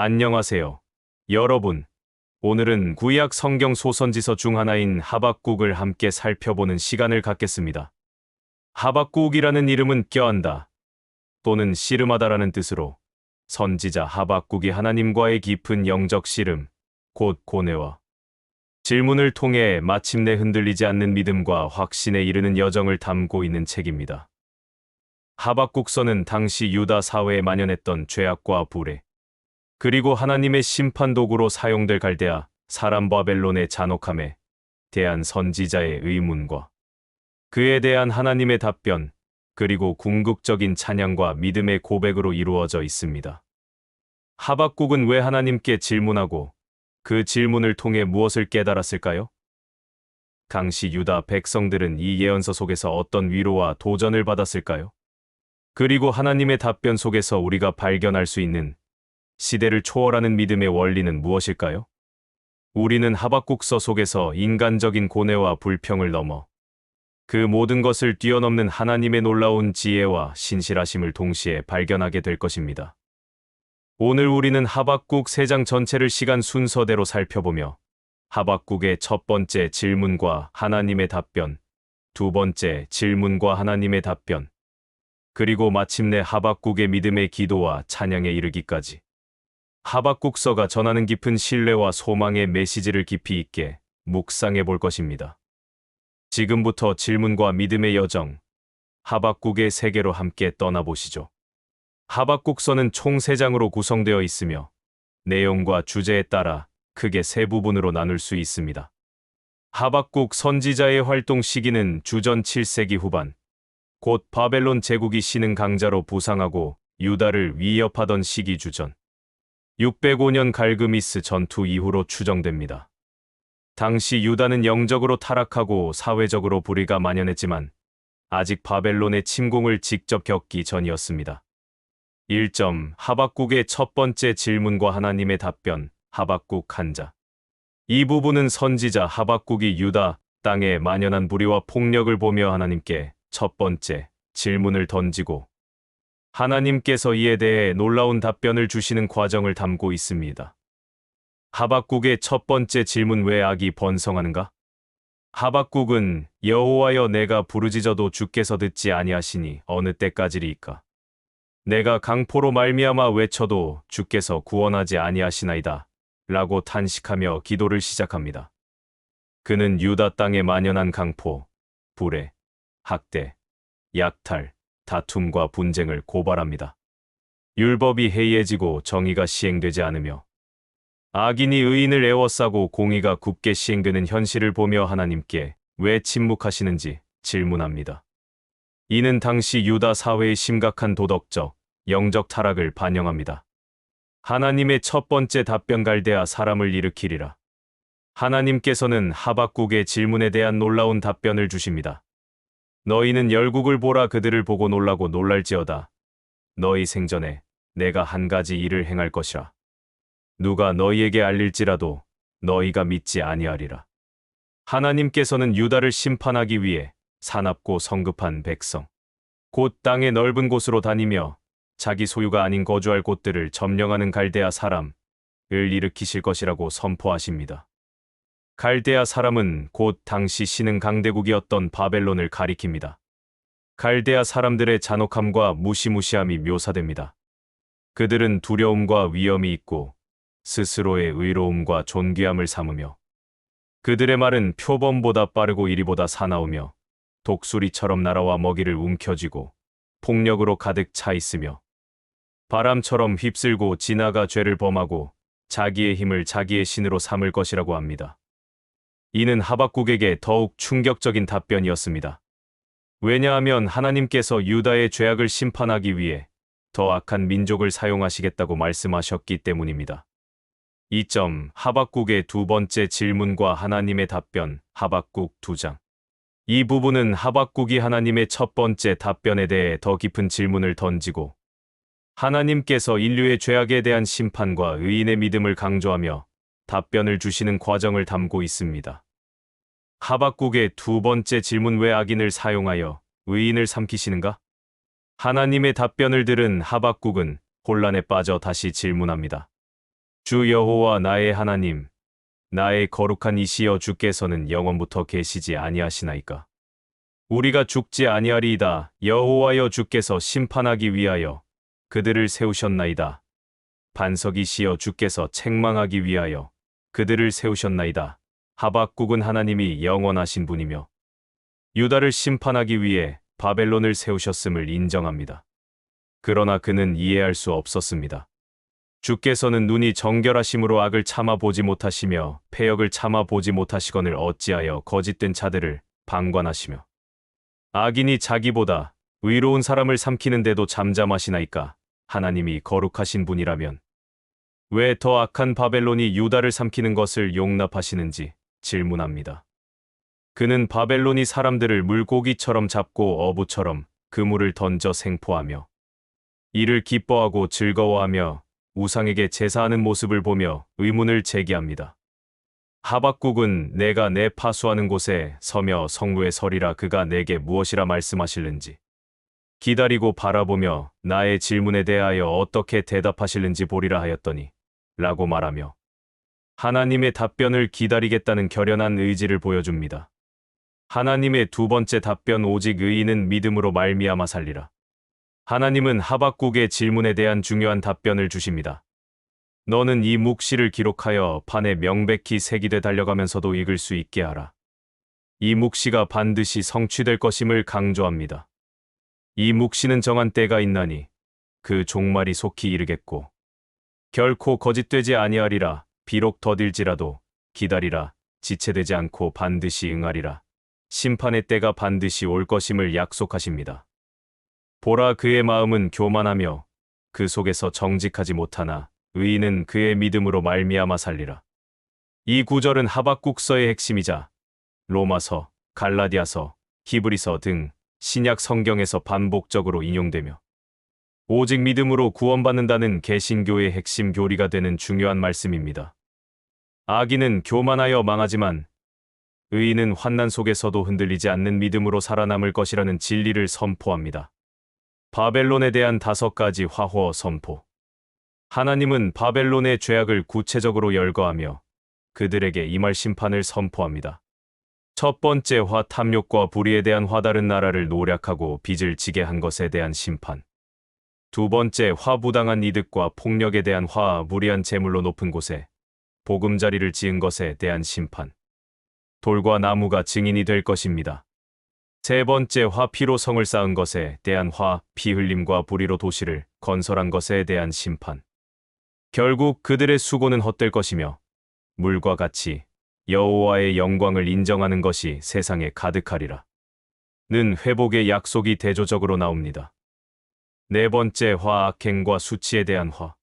안녕하세요. 여러분, 오늘은 구약 성경 소선지서 중 하나인 하박국을 함께 살펴보는 시간을 갖겠습니다. 하박국이라는 이름은 껴안다 또는 씨름하다라는 뜻으로 선지자 하박국이 하나님과의 깊은 영적 씨름, 곧 고뇌와 질문을 통해 마침내 흔들리지 않는 믿음과 확신에 이르는 여정을 담고 있는 책입니다. 하박국서는 당시 유다 사회에 만연했던 죄악과 불의, 그리고 하나님의 심판 도구로 사용될 갈대아 사람 바벨론의 잔혹함에 대한 선지자의 의문과 그에 대한 하나님의 답변, 그리고 궁극적인 찬양과 믿음의 고백으로 이루어져 있습니다. 하박국은 왜 하나님께 질문하고 그 질문을 통해 무엇을 깨달았을까요? 당시 유다 백성들은 이 예언서 속에서 어떤 위로와 도전을 받았을까요? 그리고 하나님의 답변 속에서 우리가 발견할 수 있는 시대를 초월하는 믿음의 원리는 무엇일까요? 우리는 하박국서 속에서 인간적인 고뇌와 불평을 넘어 그 모든 것을 뛰어넘는 하나님의 놀라운 지혜와 신실하심을 동시에 발견하게 될 것입니다. 오늘 우리는 하박국 3장 전체를 시간 순서대로 살펴보며 하박국의 첫 번째 질문과 하나님의 답변, 두 번째 질문과 하나님의 답변, 그리고 마침내 하박국의 믿음의 기도와 찬양에 이르기까지 하박국서가 전하는 깊은 신뢰와 소망의 메시지를 깊이 있게 묵상해 볼 것입니다. 지금부터 질문과 믿음의 여정, 하박국의 세계로 함께 떠나보시죠. 하박국서는 총 3장으로 구성되어 있으며 내용과 주제에 따라 크게 3부분으로 나눌 수 있습니다. 하박국 선지자의 활동 시기는 주전 7세기 후반, 곧 바벨론 제국이 신흥 강자로 부상하고 유다를 위협하던 시기 주전 605년 갈그미스 전투 이후로 추정됩니다. 당시 유다는 영적으로 타락하고 사회적으로 불의가 만연했지만 아직 바벨론의 침공을 직접 겪기 전이었습니다. 1점 하박국의 첫 번째 질문과 하나님의 답변, 하박국 1장. 이 부분은 선지자 하박국이 유다 땅에 만연한 불의와 폭력을 보며 하나님께 첫 번째 질문을 던지고 하나님께서 이에 대해 놀라운 답변을 주시는 과정을 담고 있습니다. 하박국의 첫 번째 질문, 왜 악이 번성하는가? 하박국은 여호와여, 내가 부르짖어도 주께서 듣지 아니하시니 어느 때까지리이까? 내가 강포로 말미암아 외쳐도 주께서 구원하지 아니하시나이다 라고 탄식하며 기도를 시작합니다. 그는 유다 땅에 만연한 강포, 불의, 학대, 약탈, 다툼과 분쟁을 고발합니다. 율법이 해이해지고 정의가 시행되지 않으며 악인이 의인을 에워싸고 공의가 굽게 시행되는 현실을 보며 하나님께 왜 침묵하시는지 질문합니다. 이는 당시 유다 사회의 심각한 도덕적, 영적 타락을 반영합니다. 하나님의 첫 번째 답변, 갈대아 사람을 일으키리라. 하나님께서는 하박국의 질문에 대한 놀라운 답변을 주십니다. 너희는 열국을 보라, 그들을 보고 놀라고 놀랄지어다. 너희 생전에 내가 한 가지 일을 행할 것이라. 누가 너희에게 알릴지라도 너희가 믿지 아니하리라. 하나님께서는 유다를 심판하기 위해 사납고 성급한 백성, 곧 땅의 넓은 곳으로 다니며 자기 소유가 아닌 거주할 곳들을 점령하는 갈대아 사람을 일으키실 것이라고 선포하십니다. 갈대아 사람은 곧 당시 신흥 강대국이었던 바벨론을 가리킵니다. 갈대아 사람들의 잔혹함과 무시무시함이 묘사됩니다. 그들은 두려움과 위험이 있고 스스로의 의로움과 존귀함을 삼으며 그들의 말은 표범보다 빠르고 이리보다 사나우며 독수리처럼 날아와 먹이를 움켜쥐고 폭력으로 가득 차 있으며 바람처럼 휩쓸고 지나가 죄를 범하고 자기의 힘을 자기의 신으로 삼을 것이라고 합니다. 이는 하박국에게 더욱 충격적인 답변이었습니다. 왜냐하면 하나님께서 유다의 죄악을 심판하기 위해 더 악한 민족을 사용하시겠다고 말씀하셨기 때문입니다. 2점 하박국의 두 번째 질문과 하나님의 답변, 하박국 2장. 이 부분은 하박국이 하나님의 첫 번째 답변에 대해 더 깊은 질문을 던지고 하나님께서 인류의 죄악에 대한 심판과 의인의 믿음을 강조하며 답변을 주시는 과정을 담고 있습니다. 하박국의 두 번째 질문, 왜 악인을 사용하여 의인을 삼키시는가? 하나님의 답변을 들은 하박국은 혼란에 빠져 다시 질문합니다. 주 여호와 나의 하나님, 나의 거룩한 이시여 주께서는 영원부터 계시지 아니하시나이까. 우리가 죽지 아니하리이다. 여호와여 주께서 심판하기 위하여 그들을 세우셨나이다. 반석이시여 주께서 책망하기 위하여 그들을 세우셨나이다. 하박국은 하나님이 영원하신 분이며 유다를 심판하기 위해 바벨론을 세우셨음을 인정합니다. 그러나 그는 이해할 수 없었습니다. 주께서는 눈이 정결하심으로 악을 참아 보지 못하시며 패역을 참아 보지 못하시거늘 어찌하여 거짓된 자들을 방관하시며 악인이 자기보다 의로운 사람을 삼키는데도 잠잠하시나이까. 하나님이 거룩하신 분이라면 왜 더 악한 바벨론이 유다를 삼키는 것을 용납하시는지 질문합니다. 그는 바벨론이 사람들을 물고기처럼 잡고 어부처럼 그물을 던져 생포하며 이를 기뻐하고 즐거워하며 우상에게 제사하는 모습을 보며 의문을 제기합니다. 하박국은 내가 내 파수하는 곳에 서며 성루에 서리라 그가 내게 무엇이라 말씀하실는지 기다리고 바라보며 나의 질문에 대하여 어떻게 대답하실는지 보리라 하였더니 라고 말하며 하나님의 답변을 기다리겠다는 결연한 의지를 보여줍니다. 하나님의 두 번째 답변 오직 의인은 믿음으로 말미암아 살리라. 하나님은 하박국의 질문에 대한 중요한 답변을 주십니다. 너는 이 묵시를 기록하여 판에 명백히 새기되 달려가면서도 읽을 수 있게 하라. 이 묵시가 반드시 성취될 것임을 강조합니다. 이 묵시는 정한 때가 있나니 그 종말이 속히 이르겠고 결코 거짓되지 아니하리라. 비록 더딜지라도 기다리라. 지체되지 않고 반드시 응하리라. 심판의 때가 반드시 올 것임을 약속하십니다. 보라 그의 마음은 교만하며 그 속에서 정직하지 못하나 의인은 그의 믿음으로 말미암아 살리라. 이 구절은 하박국서의 핵심이자 로마서, 갈라디아서, 히브리서 등 신약 성경에서 반복적으로 인용되며 오직 믿음으로 구원받는다는 개신교의 핵심 교리가 되는 중요한 말씀입니다. 악인은 교만하여 망하지만 의인은 환난 속에서도 흔들리지 않는 믿음으로 살아남을 것이라는 진리를 선포합니다. 바벨론에 대한 5가지 화호 선포. 하나님은 바벨론의 죄악을 구체적으로 열거하며 그들에게 임할 심판을 선포합니다. 첫 번째 화 탐욕과 불의에 대한 화 다른 나라를 노략하고 빚을 지게 한 것에 대한 심판. 두 번째 화 부당한 이득과 폭력에 대한 화 무리한 재물로 높은 곳에 보금자리를 지은 것에 대한 심판. 돌과 나무가 증인이 될 것입니다. 세 번째 화 피로 성을 쌓은 것에 대한 화 피 흘림과 불의로 도시를 건설한 것에 대한 심판. 결국 그들의 수고는 헛될 것이며 물과 같이 여호와의 영광을 인정하는 것이 세상에 가득하리라. 는 회복의 약속이 대조적으로 나옵니다. 네 번째 화 악행과 수치에 대한 화.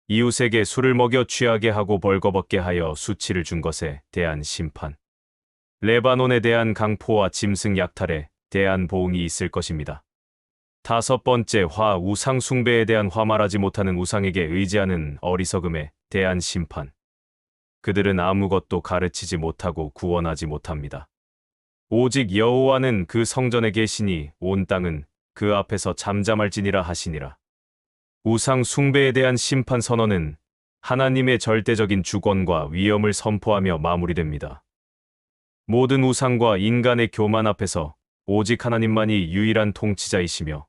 이웃에게 술을 먹여 취하게 하고 벌거벗게 하여 수치를 준 것에 대한 심판. 레바논에 대한 강포와 짐승 약탈에 대한 보응이 있을 것입니다. 다섯 번째 화 우상 숭배에 대한 화 말하지 못하는 우상에게 의지하는 어리석음에 대한 심판. 그들은 아무것도 가르치지 못하고 구원하지 못합니다. 오직 여호와는 그 성전에 계시니 온 땅은 그 앞에서 잠잠할지니라 하시니라. 우상 숭배에 대한 심판 선언은 하나님의 절대적인 주권과 위엄을 선포하며 마무리됩니다. 모든 우상과 인간의 교만 앞에서 오직 하나님만이 유일한 통치자이시며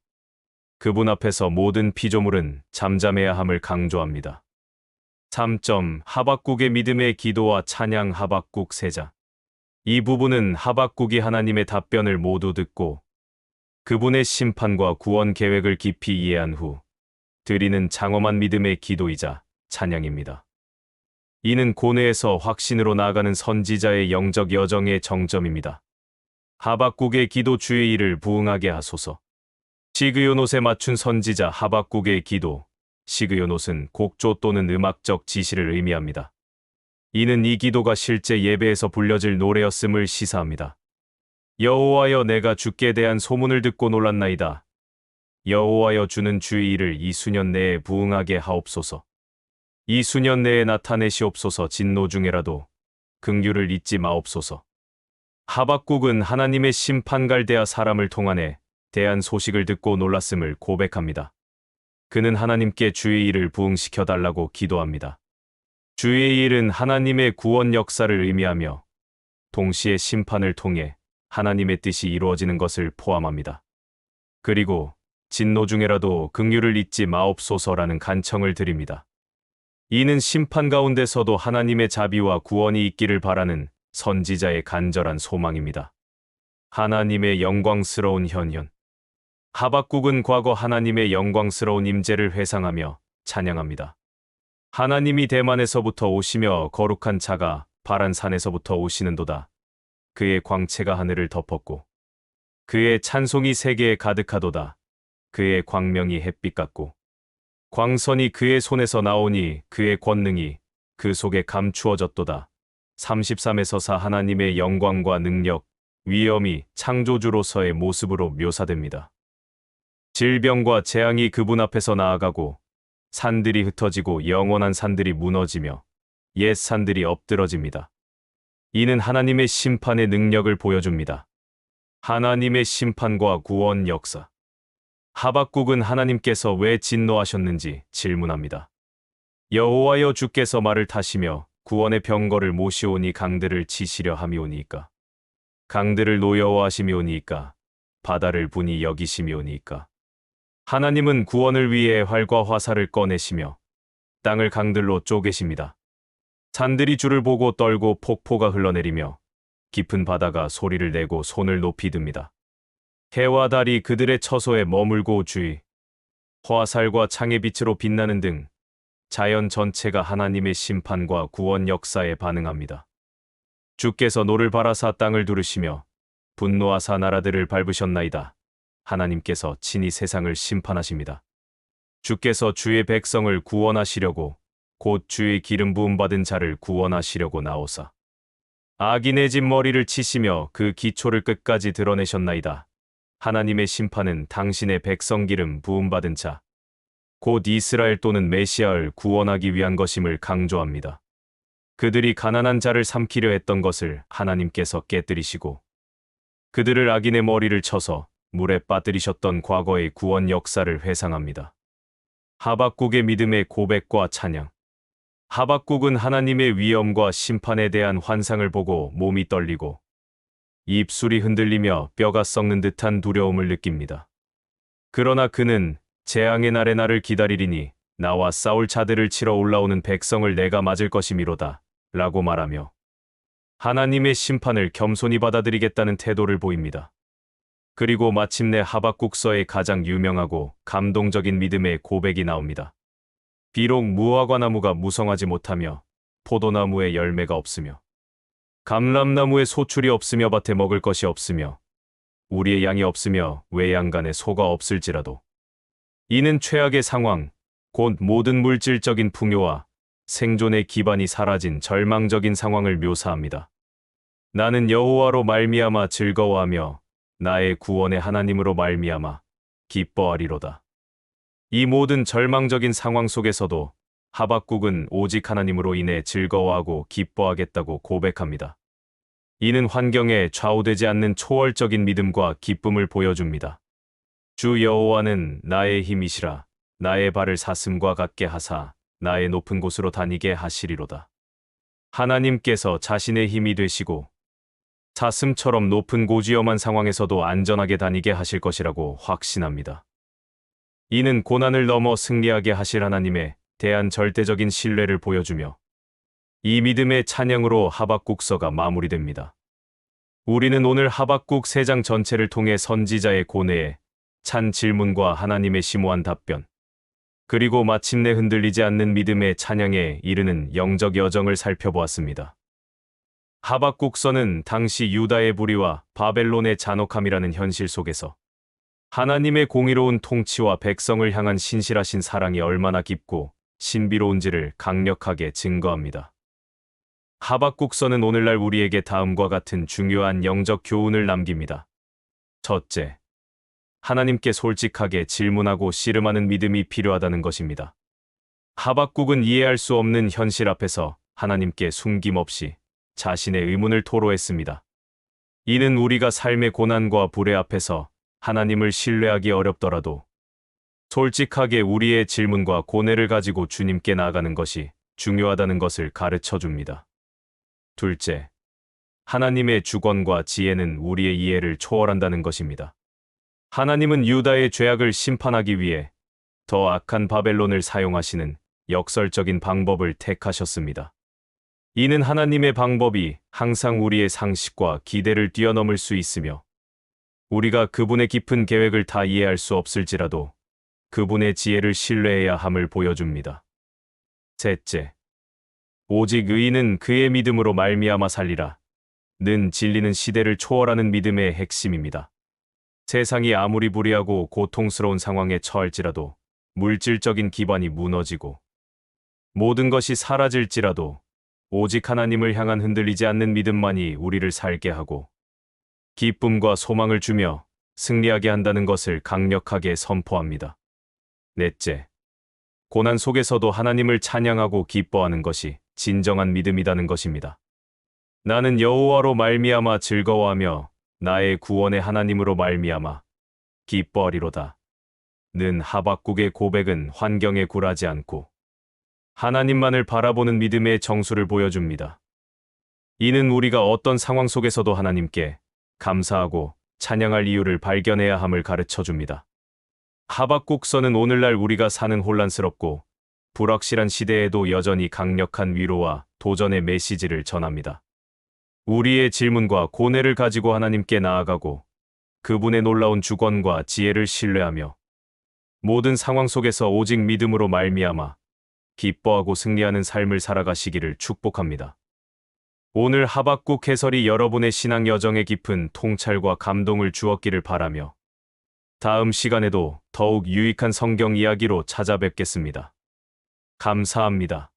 그분 앞에서 모든 피조물은 잠잠해야 함을 강조합니다. 3점 하박국의 믿음의 기도와 찬양 하박국 세자. 이 부분은 하박국이 하나님의 답변을 모두 듣고 그분의 심판과 구원 계획을 깊이 이해한 후 드리는 장엄한 믿음의 기도이자 찬양입니다. 이는 고뇌에서 확신으로 나아가는 선지자의 영적 여정의 정점입니다. 하박국의 기도 주의 일을 부응하게 하소서. 시그요노스에 맞춘 선지자 하박국의 기도. 시그요노스는 곡조 또는 음악적 지시를 의미합니다. 이는 이 기도가 실제 예배에서 불려질 노래였음을 시사합니다. 여호와여 내가 주께 대한 소문을 듣고 놀랐나이다. 여호와여 주는 주의 일을 이 수년 내에 부응하게 하옵소서. 이 수년 내에 나타내시옵소서. 진노 중에라도 긍휼을 잊지 마옵소서. 하박국은 하나님의 심판갈대아 사람을 통하여 대한 소식을 듣고 놀랐음을 고백합니다. 그는 하나님께 주의 일을 부응시켜 달라고 기도합니다. 주의 일은 하나님의 구원 역사를 의미하며 동시에 심판을 통해 하나님의 뜻이 이루어지는 것을 포함합니다. 그리고 진노 중에라도 긍휼을 잊지 마옵소서라는 간청을 드립니다. 이는 심판 가운데서도 하나님의 자비와 구원이 있기를 바라는 선지자의 간절한 소망입니다. 하나님의 영광스러운 현현. 하박국은 과거 하나님의 영광스러운 임재를 회상하며 찬양합니다. 하나님이 대만에서부터 오시며 거룩한 자가 바란 산에서부터 오시는도다. 그의 광채가 하늘을 덮었고 그의 찬송이 세계에 가득하도다. 그의 광명이 햇빛 같고 광선이 그의 손에서 나오니 그의 권능이 그 속에 감추어졌도다. 33에서 4 하나님의 영광과 능력, 위엄이 창조주로서의 모습으로 묘사됩니다. 질병과 재앙이 그분 앞에서 나아가고 산들이 흩어지고 영원한 산들이 무너지며 옛 산들이 엎드러집니다. 이는 하나님의 심판의 능력을 보여줍니다. 하나님의 심판과 구원 역사. 하박국은 하나님께서 왜 진노하셨는지 질문합니다. 여호와여 주께서 말을 타시며 구원의 병거를 모시오니 강들을 치시려 함이오니이까. 강들을 노여워하심이오니이까. 바다를 분이 여기심이오니이까. 하나님은 구원을 위해 활과 화살을 꺼내시며 땅을 강들로 쪼개십니다. 산들이 주를 보고 떨고 폭포가 흘러내리며 깊은 바다가 소리를 내고 손을 높이 듭니다. 해와 달이 그들의 처소에 머물고 주의, 화살과 창의 빛으로 빛나는 등 자연 전체가 하나님의 심판과 구원 역사에 반응합니다. 주께서 노를 바라사 땅을 두르시며 분노하사 나라들을 밟으셨나이다. 하나님께서 친히 세상을 심판하십니다. 주께서 주의 백성을 구원하시려고 곧 주의 기름 부음 받은 자를 구원하시려고 나오사 악인의 집 머리를 치시며 그 기초를 끝까지 드러내셨나이다. 하나님의 심판은 당신의 백성 기름 부음 받은 자, 곧 이스라엘 또는 메시아를 구원하기 위한 것임을 강조합니다. 그들이 가난한 자를 삼키려 했던 것을 하나님께서 깨뜨리시고 그들을 악인의 머리를 쳐서 물에 빠뜨리셨던 과거의 구원 역사를 회상합니다. 하박국의 믿음의 고백과 찬양. 하박국은 하나님의 위엄과 심판에 대한 환상을 보고 몸이 떨리고 입술이 흔들리며 뼈가 썩는 듯한 두려움을 느낍니다. 그러나 그는 재앙의 날에 나를 기다리리니 나와 싸울 자들을 치러 올라오는 백성을 내가 맞을 것이미로다 라고 말하며 하나님의 심판을 겸손히 받아들이겠다는 태도를 보입니다. 그리고 마침내 하박국서의 가장 유명하고 감동적인 믿음의 고백이 나옵니다. 비록 무화과 나무가 무성하지 못하며 포도나무에 열매가 없으며 감람나무에 소출이 없으며 밭에 먹을 것이 없으며 우리의 양이 없으며 외양간에 소가 없을지라도 이는 최악의 상황, 곧 모든 물질적인 풍요와 생존의 기반이 사라진 절망적인 상황을 묘사합니다. 나는 여호와로 말미암아 즐거워하며 나의 구원의 하나님으로 말미암아 기뻐하리로다. 이 모든 절망적인 상황 속에서도 하박국은 오직 하나님으로 인해 즐거워하고 기뻐하겠다고 고백합니다. 이는 환경에 좌우되지 않는 초월적인 믿음과 기쁨을 보여줍니다. 주 여호와는 나의 힘이시라. 나의 발을 사슴과 같게 하사 나의 높은 곳으로 다니게 하시리로다. 하나님께서 자신의 힘이 되시고 사슴처럼 높은 고지엄한 상황에서도 안전하게 다니게 하실 것이라고 확신합니다. 이는 고난을 넘어 승리하게 하실 하나님에 대한 절대적인 신뢰를 보여주며 이 믿음의 찬양으로 하박국서가 마무리됩니다. 우리는 오늘 하박국 3장 전체를 통해 선지자의 고뇌에 찬 질문과 하나님의 심오한 답변, 그리고 마침내 흔들리지 않는 믿음의 찬양에 이르는 영적 여정을 살펴보았습니다. 하박국서는 당시 유다의 불의와 바벨론의 잔혹함이라는 현실 속에서 하나님의 공의로운 통치와 백성을 향한 신실하신 사랑이 얼마나 깊고 신비로운지를 강력하게 증거합니다. 하박국서는 오늘날 우리에게 다음과 같은 중요한 영적 교훈을 남깁니다. 첫째, 하나님께 솔직하게 질문하고 씨름하는 믿음이 필요하다는 것입니다. 하박국은 이해할 수 없는 현실 앞에서 하나님께 숨김없이 자신의 의문을 토로했습니다. 이는 우리가 삶의 고난과 불의 앞에서 하나님을 신뢰하기 어렵더라도 솔직하게 우리의 질문과 고뇌를 가지고 주님께 나아가는 것이 중요하다는 것을 가르쳐 줍니다. 둘째, 하나님의 주권과 지혜는 우리의 이해를 초월한다는 것입니다. 하나님은 유다의 죄악을 심판하기 위해 더 악한 바벨론을 사용하시는 역설적인 방법을 택하셨습니다. 이는 하나님의 방법이 항상 우리의 상식과 기대를 뛰어넘을 수 있으며 우리가 그분의 깊은 계획을 다 이해할 수 없을지라도 그분의 지혜를 신뢰해야 함을 보여줍니다. 셋째, 오직 의인은 그의 믿음으로 말미암아 살리라. 는 진리는 시대를 초월하는 믿음의 핵심입니다. 세상이 아무리 불의하고 고통스러운 상황에 처할지라도 물질적인 기반이 무너지고 모든 것이 사라질지라도 오직 하나님을 향한 흔들리지 않는 믿음만이 우리를 살게 하고 기쁨과 소망을 주며 승리하게 한다는 것을 강력하게 선포합니다. 넷째, 고난 속에서도 하나님을 찬양하고 기뻐하는 것이 진정한 믿음이라는 것입니다. 나는 여호와로 말미암아 즐거워하며 나의 구원의 하나님으로 말미암아 기뻐하리로다. 는 하박국의 고백은 환경에 굴하지 않고 하나님만을 바라보는 믿음의 정수를 보여줍니다. 이는 우리가 어떤 상황 속에서도 하나님께 감사하고 찬양할 이유를 발견해야 함을 가르쳐 줍니다. 하박국서는 오늘날 우리가 사는 혼란스럽고 불확실한 시대에도 여전히 강력한 위로와 도전의 메시지를 전합니다. 우리의 질문과 고뇌를 가지고 하나님께 나아가고 그분의 놀라운 주권과 지혜를 신뢰하며 모든 상황 속에서 오직 믿음으로 말미암아 기뻐하고 승리하는 삶을 살아가시기를 축복합니다. 오늘 하박국 해설이 여러분의 신앙 여정에 깊은 통찰과 감동을 주었기를 바라며 다음 시간에도 더욱 유익한 성경 이야기로 찾아뵙겠습니다. 감사합니다.